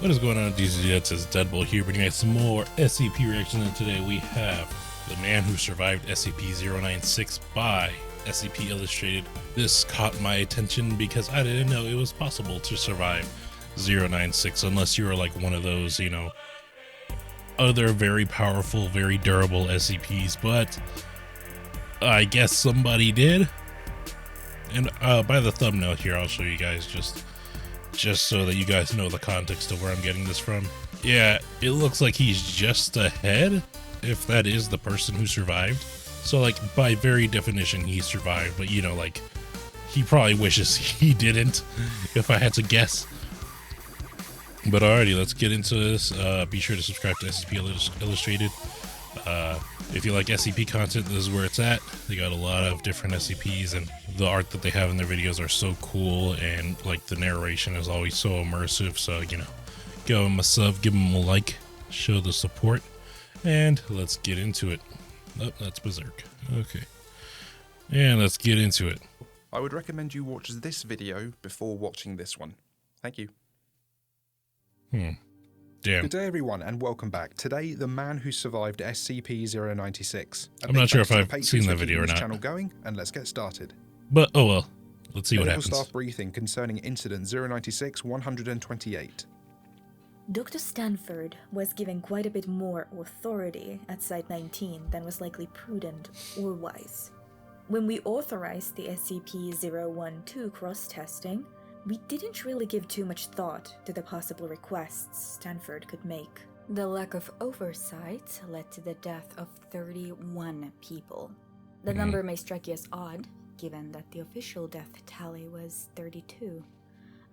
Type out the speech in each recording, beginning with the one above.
What is going on, DZDs? It's Deadbolt here, bringing you some more SCP reactions, and today we have The Man Who Survived SCP-096 by SCP Illustrated. This caught my attention because I didn't know it was possible to survive 096 unless you were like one of those, you know, other very powerful, very durable SCPs, but I guess somebody did. And by the thumbnail here, I'll show you guys just so that you guys know the context of where I'm getting this from. Yeah, it looks like he's just ahead, if that is the person who survived. So like by very definition he survived, but you know, like he probably wishes he didn't, if I had to guess. But alrighty, let's get into this. Be sure to subscribe to SCP Illustrated. If you like SCP content, this is where it's at. They got a lot of different SCPs, and the art that they have in their videos are so cool, and like the narration is always so immersive. So, you know, give them a sub, give them a like, show the support, and let's get into it. Oh, that's Berserk. Okay. And let's get into it. I would recommend you watch this video before watching this one. Thank you. Damn. Good day everyone and welcome back. Today, the man who survived SCP-096. I'm not sure if I've seen that video or not. Channel going, and let's get started. But, oh well. Let's see what happens. Staff briefing concerning incident 096-128. Dr. Stanford was given quite a bit more authority at Site-19 than was likely prudent or wise. When we authorized the SCP-012 cross-testing, we didn't really give too much thought to the possible requests Stanford could make. The lack of oversight led to the death of 31 people. The number may strike you as odd, given that the official death tally was 32,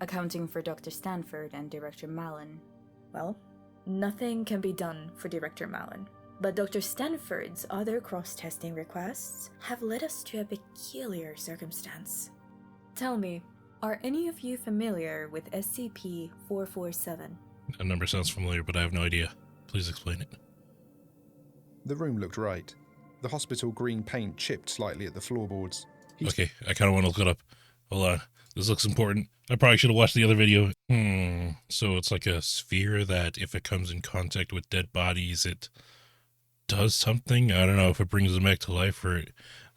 accounting for Dr. Stanford and Director Mallon. Well, nothing can be done for Director Mallon, but Dr. Stanford's other cross-testing requests have led us to a peculiar circumstance. Tell me, are any of you familiar with SCP-447? That number sounds familiar, but I have no idea. Please explain it. The room looked right. The hospital green paint chipped slightly at the floorboards. Okay, I kind of want to look it up. Hold on. This looks important. I probably should have watched the other video. So it's like a sphere that if it comes in contact with dead bodies, it does something? I don't know if it brings them back to life or...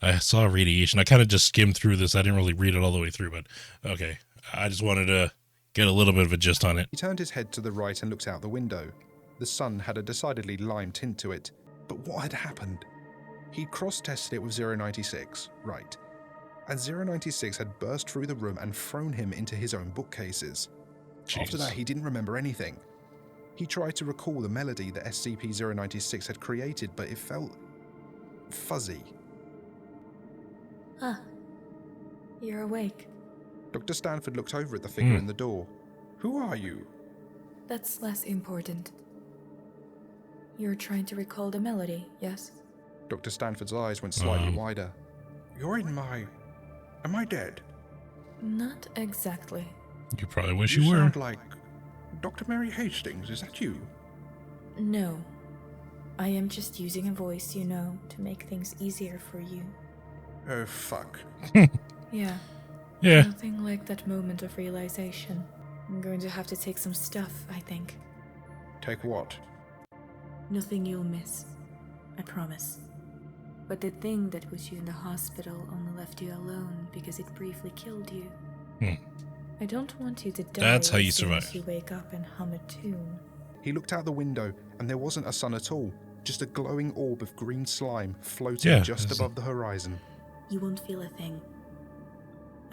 I saw radiation. I kind of just skimmed through this. I didn't really read it all the way through, but okay. I just wanted to get a little bit of a gist on it. He turned his head to the right and looked out the window. The sun had a decidedly lime tint to it. But what had happened? He'd cross-tested it with 096, right. And 096 had burst through the room and thrown him into his own bookcases. Jeez. After that, he didn't remember anything. He tried to recall the melody that SCP-096 had created, but it felt fuzzy. Ah, you're awake. Dr. Stanford looked over at the figure in the door. Who are you? That's less important. You're trying to recall the melody, yes? Dr. Stanford's eyes went slightly wider. You're in my... Am I dead? Not exactly. You probably wish you You were. sound like... Dr. Mary Hastings, is that you? No. I am just using a voice you know to make things easier for you. Oh, fuck. Yeah. Yeah. Nothing like that moment of realization. I'm going to have to take some stuff, I think. Take what? Nothing you'll miss. I promise. But the thing that put you in the hospital only left you alone because it briefly killed you. I don't want you to die. That's how you as soon as survive. you wake up and hum a tune. He looked out the window, and there wasn't a sun at all. Just a glowing orb of green slime floating just above the horizon. You won't feel a thing.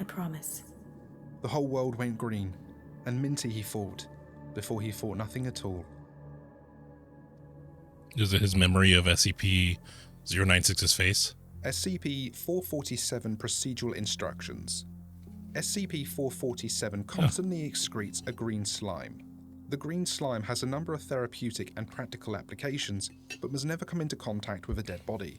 I promise. The whole world went green, and Minty he fought, before he fought nothing at all. Is it his memory of SCP-096's face? SCP-447 Procedural Instructions. SCP-447 constantly excretes a green slime. The green slime has a number of therapeutic and practical applications, but must never come into contact with a dead body.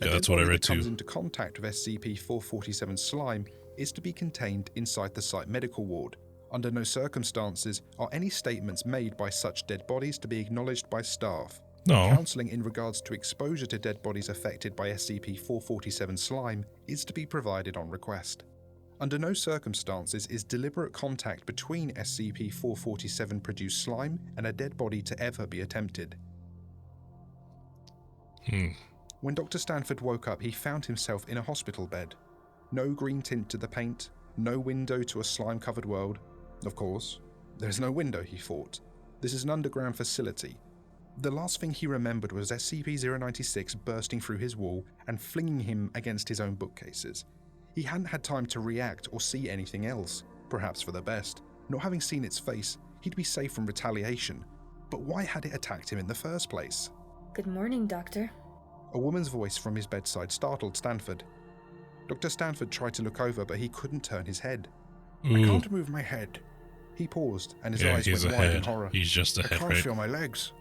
Yeah, that's what I read that comes too. into contact with SCP-447 slime is to be contained inside the site medical ward. Under no circumstances are any statements made by such dead bodies to be acknowledged by staff. No. Counselling in regards to exposure to dead bodies affected by SCP-447 slime is to be provided on request. Under no circumstances is deliberate contact between SCP-447 produced slime and a dead body to ever be attempted. When Dr. Stanford woke up, he found himself in a hospital bed. No green tint to the paint, no window to a slime-covered world. Of course, there's no window, he thought. This is an underground facility. The last thing he remembered was SCP-096 bursting through his wall and flinging him against his own bookcases. He hadn't had time to react or see anything else, perhaps for the best. Not having seen its face, he'd be safe from retaliation. But why had it attacked him in the first place? Good morning, Doctor. A woman's voice from his bedside startled Stanford. Dr. Stanford tried to look over, but he couldn't turn his head. I can't move my head. He paused, and his eyes went wide in horror. He's just a head, I can't feel my legs.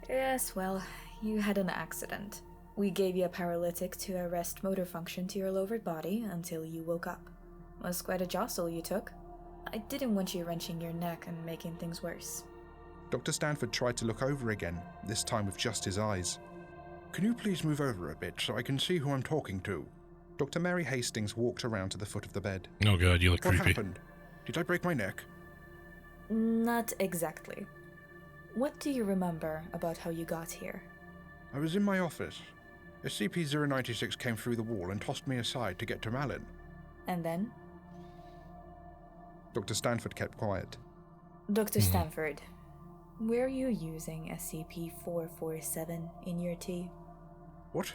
Yes, well, you had an accident. We gave you a paralytic to arrest motor function to your lower body until you woke up. Was quite a jostle you took. I didn't want you wrenching your neck and making things worse. Dr. Stanford tried to look over again, this time with just his eyes. Can you please move over a bit so I can see who I'm talking to? Dr. Mary Hastings walked around to the foot of the bed. Oh god, you look creepy. What happened? Did I break my neck? Not exactly. What do you remember about how you got here? I was in my office. SCP-096 came through the wall and tossed me aside to get to Malin. And then? Dr. Stanford kept quiet. Dr. Stanford, were you using SCP-447 in your tea? What?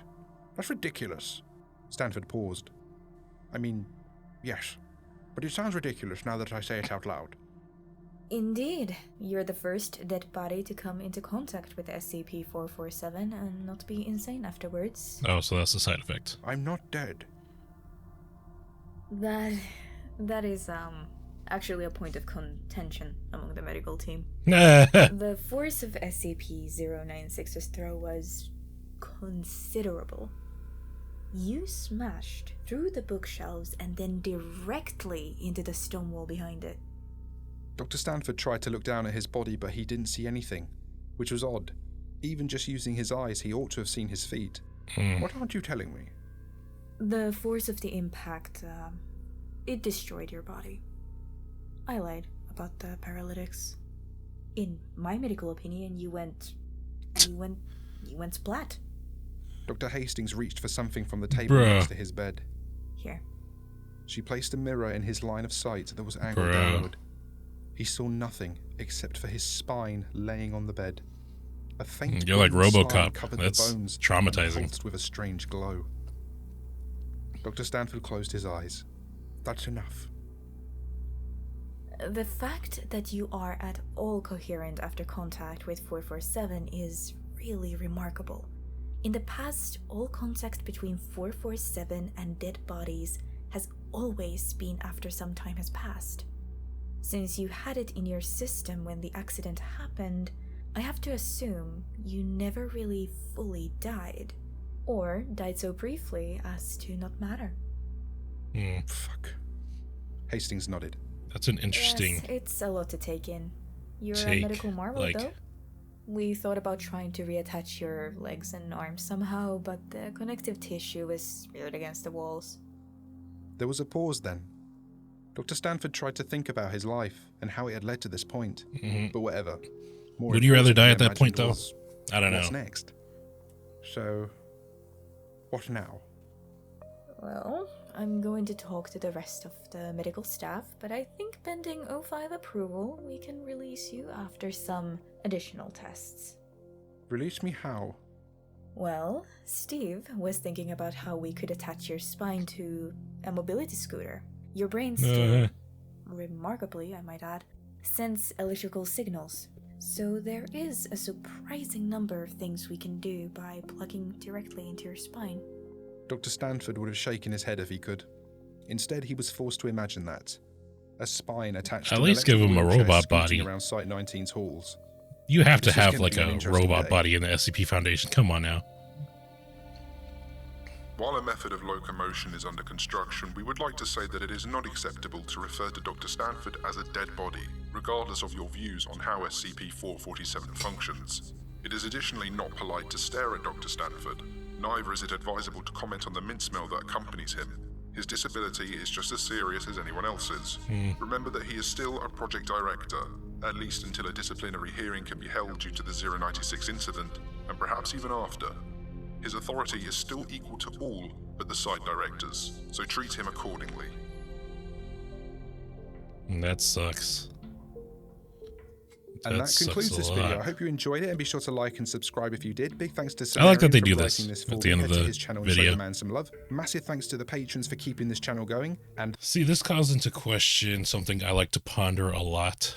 That's ridiculous. Stanford paused. I mean, yes. But it sounds ridiculous now that I say it out loud. Indeed. You're the first dead body to come into contact with SCP-447 and not be insane afterwards. Oh, so that's the side effect. I'm not dead. That is, actually a point of contention among the medical team. Oh, The force of SCP-096's throw was considerable. You smashed through the bookshelves and then directly into the stone wall behind it. Dr. Stanford tried to look down at his body, but he didn't see anything, which was odd. Even just using his eyes, he ought to have seen his feet. What aren't you telling me? The force of the impact, it destroyed your body. I lied about the paralytics. In my medical opinion, you went splat. Dr. Hastings reached for something from the table next to his bed. Here. She placed a mirror in his line of sight that was angled downward. He saw nothing except for his spine laying on the bed. A faint You're like golden slime RoboCop. covered That's the bones traumatizing. and pulsed with a strange glow. Dr. Stanford closed his eyes. That's enough. The fact that you are at all coherent after contact with 447 is really remarkable. In the past, all contact between 447 and dead bodies has always been after some time has passed. Since you had it in your system when the accident happened, I have to assume you never really fully died. Or died so briefly as to not matter. Fuck. Hastings nodded. That's an interesting... Yes, it's a lot to take in. You're a medical marvel, though. We thought about trying to reattach your legs and arms somehow, but the connective tissue was reared against the walls. There was a pause then. Dr. Stanford tried to think about his life and how it had led to this point. But whatever. Would you rather die at that point, though? I don't know. What's next? So, what now? Well, I'm going to talk to the rest of the medical staff, but I think pending O5 approval, we can release you after some additional tests. Release me how? Well, Steve was thinking about how we could attach your spine to a mobility scooter. Your brain still, remarkably I might add, sends electrical signals. So there is a surprising number of things we can do by plugging directly into your spine. Dr. Stanford would have shaken his head if he could. Instead, he was forced to imagine that. A spine attached to At least give him a robot body. Around Site 19's halls. You have to have like a robot body in the SCP Foundation. Come on now. While a method of locomotion is under construction, we would like to say that it is not acceptable to refer to Dr. Stanford as a dead body, regardless of your views on how SCP-447 functions. It is additionally not polite to stare at Dr. Stanford, neither is it advisable to comment on the mint smell that accompanies him. His disability is just as serious as anyone else's. Remember that he is still a project director, at least until a disciplinary hearing can be held due to the 096 incident, and perhaps even after. His authority is still equal to all but the site directors, so treat him accordingly. That sucks. And that sucks concludes a this lot. video. I hope you enjoyed it, and be sure to like and subscribe if you did. Big thanks to I like that they Sumerian do for this writing this at for the end of Head to the his channel and show video. the man some love. Massive thanks to the patrons for keeping this channel going, and See, this calls into question something I like to ponder a lot.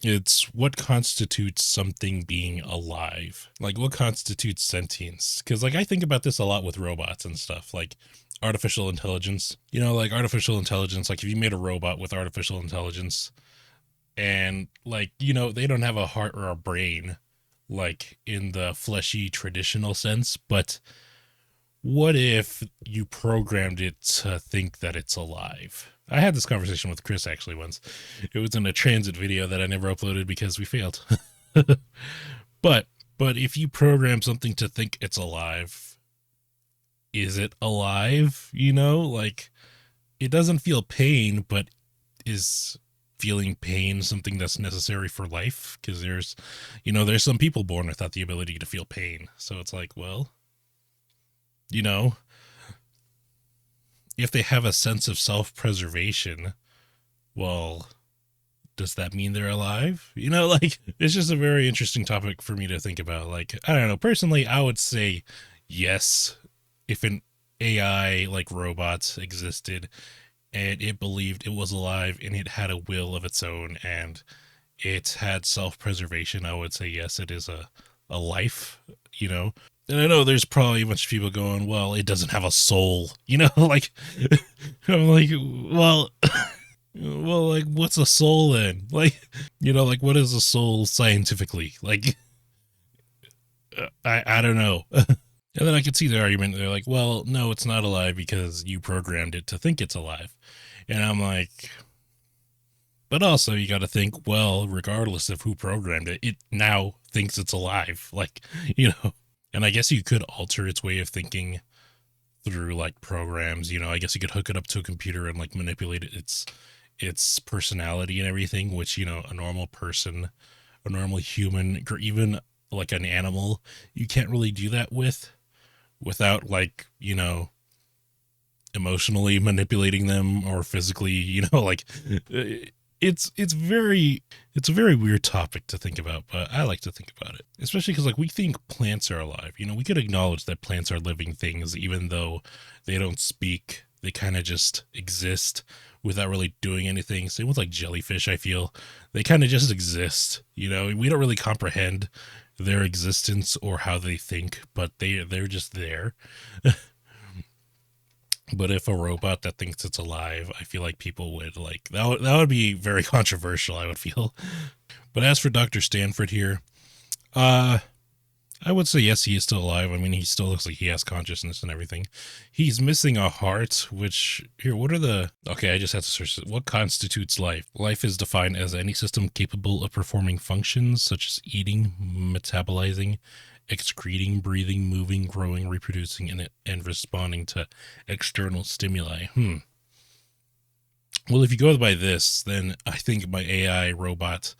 It's what constitutes something being alive? Like, what constitutes sentience? Because, like, I think about this a lot with robots and stuff, like artificial intelligence. You know, like artificial intelligence, like if you made a robot with artificial intelligence and, like, you know, they don't have a heart or a brain, like in the fleshy traditional sense, but what if you programmed it to think that it's alive? I had this conversation with Chris actually once. It was in a transit video that I never uploaded because we failed. But if you program something to think it's alive, is it alive? You know, like it doesn't feel pain, but is feeling pain something that's necessary for life? Because there's some people born without the ability to feel pain. So it's like, well, you know, if they have a sense of self-preservation, well, does that mean they're alive? You know, like, it's just a very interesting topic for me to think about. Like, I don't know, personally, I would say yes, if an AI, like robots, existed and it believed it was alive and it had a will of its own and it had self-preservation, I would say yes, it is a life, you know. And I know there's probably a bunch of people going, well, it doesn't have a soul, you know, like, I'm like, well, like, what's a soul then? Like, you know, like, what is a soul scientifically? Like, I don't know. And then I could see the argument. They're like, well, no, it's not alive because you programmed it to think it's alive. And I'm like, but also you got to think, well, regardless of who programmed it, it now thinks it's alive. Like, you know. And I guess you could alter its way of thinking through like programs, you know. I guess you could hook it up to a computer and like manipulate its personality and everything, which, you know, a normal person, a normal human, or even like an animal, you can't really do that without like, you know, emotionally manipulating them or physically, you know, like it's a very weird topic to think about, but I like to think about it, especially because like we think plants are alive. You know, we could acknowledge that plants are living things, even though they don't speak. They kind of just exist without really doing anything. Same with like jellyfish. I feel they kind of just exist. You know, we don't really comprehend their existence or how they think, but they're just there. But if a robot that thinks it's alive, I feel like people would like that would be very controversial, I would feel. But as for Dr. Stanford here, I would say yes, he is still alive. I mean, he still looks like he has consciousness and everything. He's missing a heart, which here, okay, I just had to search it. What constitutes life? Life is defined as any system capable of performing functions such as eating, metabolizing, excreting, breathing, moving, growing, reproducing, and responding to external stimuli. Well, if you go by this, then I think my AI robot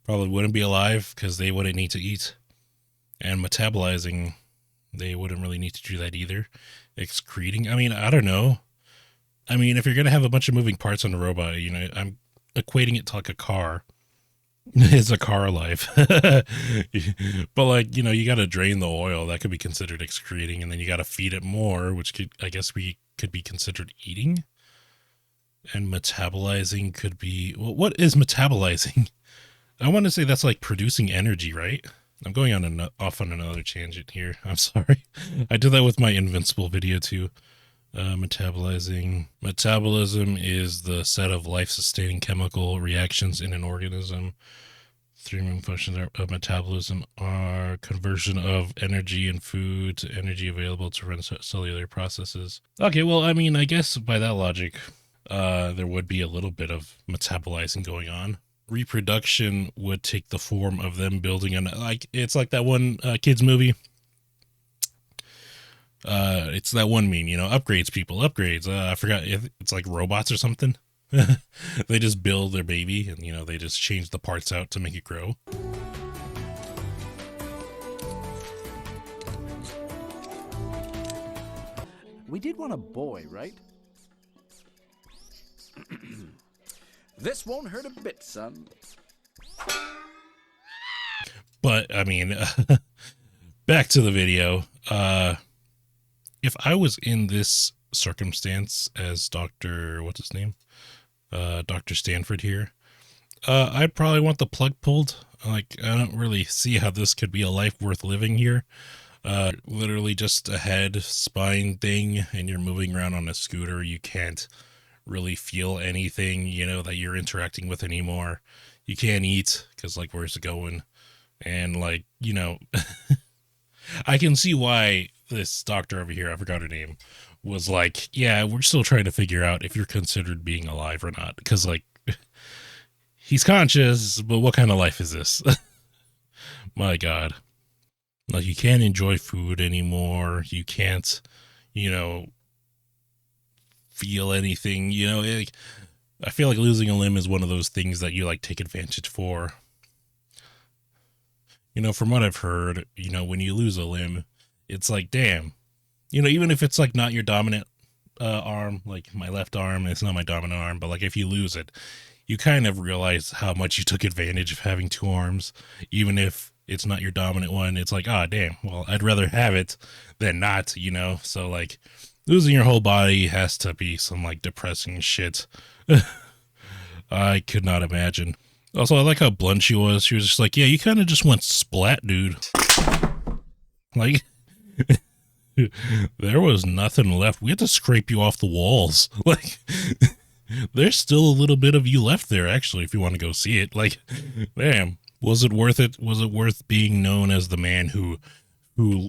probably wouldn't be alive because they wouldn't need to eat. And metabolizing, they wouldn't really need to do that either. Excreting, I mean, I don't know. I mean, if you're going to have a bunch of moving parts on a robot, you know, I'm equating it to like a car. Is a car alive? But like, you know, you got to drain the oil. That could be considered excreting. And then you got to feed it more, which could be considered eating. And metabolizing could be, well, what is metabolizing? I want to say that's like producing energy, right? I'm going off on another tangent here. I'm sorry. I did that with my Invincible video too. Metabolizing. Metabolism is the set of life-sustaining chemical reactions in an organism. Three main functions of metabolism are conversion of energy in food to energy available to run cellular processes. Okay, well, I mean, I guess by that logic, there would be a little bit of metabolizing going on. Reproduction would take the form of them building it's like that one kids movie It's that one meme, you know, upgrades people, upgrades. I forgot if it's like robots or something. They just build their baby and, you know, they just change the parts out to make it grow. We did want a boy, right? This won't hurt a bit, son. But I mean, back to the video. If I was in this circumstance as Dr. what's his name? Dr. Stanford here, I'd probably want the plug pulled. Like, I don't really see how this could be a life worth living here. Literally just a head, spine thing, and you're moving around on a scooter. You can't really feel anything, you know, that you're interacting with anymore. You can't eat, because, like, where's it going? And, like, you know, I can see why this doctor over here, I forgot her name, was like, yeah, we're still trying to figure out if you're considered being alive or not. Because, like, he's conscious, but what kind of life is this? My God. Like, you can't enjoy food anymore. You can't, you know, feel anything. You know, I feel like losing a limb is one of those things that you, like, take advantage for. You know, from what I've heard, you know, when you lose a limb, it's like, damn. You know, even if it's, like, not your dominant arm, like my left arm, it's not my dominant arm, but, like, if you lose it, you kind of realize how much you took advantage of having two arms, even if it's not your dominant one. It's like, ah, damn, well, I'd rather have it than not, you know? So, like, losing your whole body has to be some, like, depressing shit. I could not imagine. Also, I like how blunt she was. She was just like, yeah, you kind of just went splat, dude. Like, there was nothing left. We had to scrape you off the walls. Like, there's still a little bit of you left there, actually, if you want to go see it. Like, damn. Was it worth it? Was it worth being known as the man who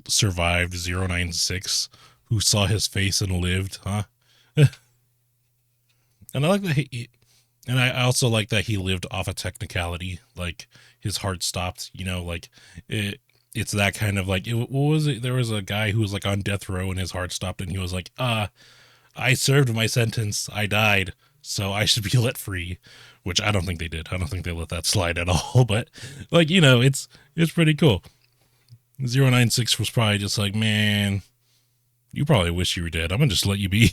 survived 096, who saw his face and lived, huh? And I like that and I also like that he lived off a technicality, like his heart stopped, you know, like it's that kind of like, what was it? There was a guy who was like on death row and his heart stopped and he was like, I served my sentence. I died. So I should be let free, which I don't think they did. I don't think they let that slide at all, but like, you know, it's pretty cool. 096 was probably just like, man, you probably wish you were dead. I'm going to just let you be.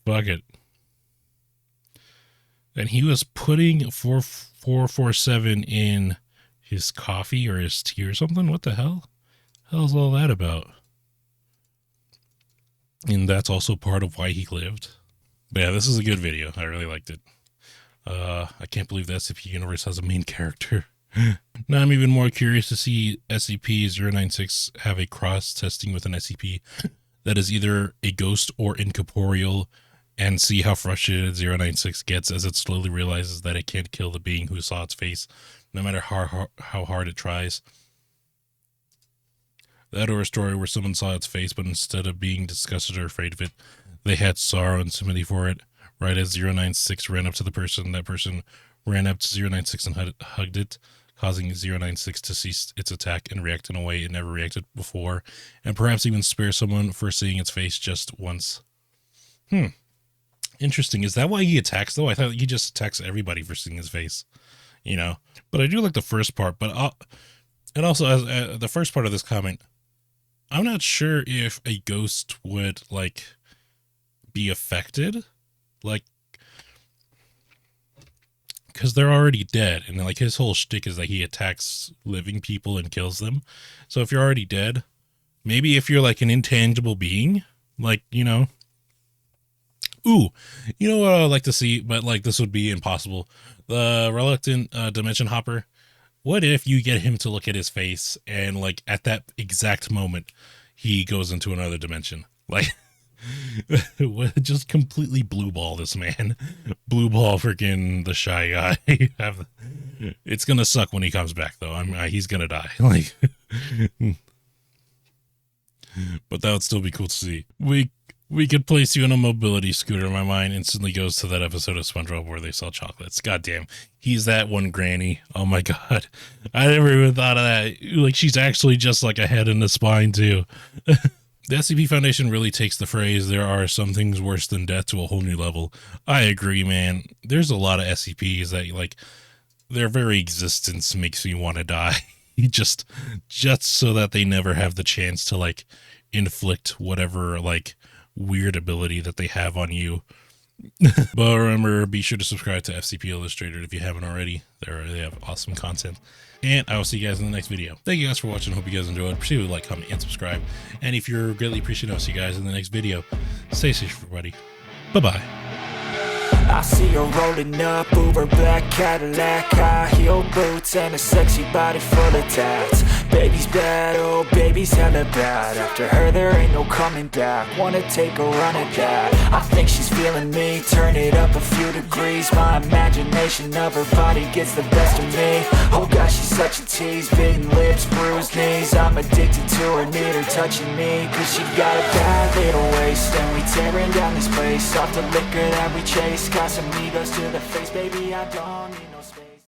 Fuck it. And he was putting 4447 in his coffee or his tea or something. What the hell? Hell's all that about? And that's also part of why he lived. But yeah, this is a good video. I really liked it. I can't believe the SCP universe has a main character. Now I'm even more curious to see SCP-096 have a cross-testing with an SCP that is either a ghost or incorporeal, and see how frustrated 096 gets as it slowly realizes that it can't kill the being who saw its face, no matter how hard it tries. That or a story where someone saw its face, but instead of being disgusted or afraid of it, they had sorrow and sympathy for it. Right as 096 ran up to the person, that person ran up to 096 and hugged it, causing 096 to cease its attack and react in a way it never reacted before, and perhaps even spare someone for seeing its face just once. Interesting. Is that why he attacks, though? I thought he just attacks everybody for seeing his face, you know? But I do like the first part, but and also, as the first part of this comment, I'm not sure if a ghost would, like, be affected, like, because they're already dead, and like his whole shtick is that he attacks living people and kills them. So if you're already dead, maybe if you're like an intangible being, like, you know, ooh, you know what I'd like to see, but like this would be impossible. The reluctant dimension hopper. What if you get him to look at his face and like at that exact moment he goes into another dimension? Like, just completely blue ball this man. Blue ball freaking the Shy Guy. It's gonna suck when he comes back though. He's gonna die. Like, but that would still be cool to see. We could place you in a mobility scooter. My mind instantly goes to that episode of SpongeBob where they sell chocolates. Goddamn, he's that one granny. Oh my god, I never even thought of that. Like, she's actually just like a head and a spine too. The SCP Foundation really takes the phrase, "there are some things worse than death," to a whole new level. I agree, man. There's a lot of SCPs that, like, their very existence makes me want to die. just so that they never have the chance to, like, inflict whatever, like, weird ability that they have on you. But remember, be sure to subscribe to SCP Illustrated if you haven't already. They have awesome content. And I will see you guys in the next video. Thank you guys for watching. Hope you guys enjoyed. Please like, comment, and subscribe. And if you're greatly appreciative, I'll see you guys in the next video. Stay safe, everybody. Bye-bye. I see her rolling up, Uber black Cadillac, high heel boots and a sexy body full of tats. Baby's bad, oh baby's hella bad. After her there ain't no coming back. Wanna take a run at that. I think she's feeling me, turn it up a few degrees. My imagination of her body gets the best of me. Oh gosh, she's such a tease, bitten lips, bruised knees. I'm addicted to her, need her touching me, cause she got a bad little waist. And we tearing down this place, off the liquor that we chase. Got some egos to the face, baby, I don't need no space.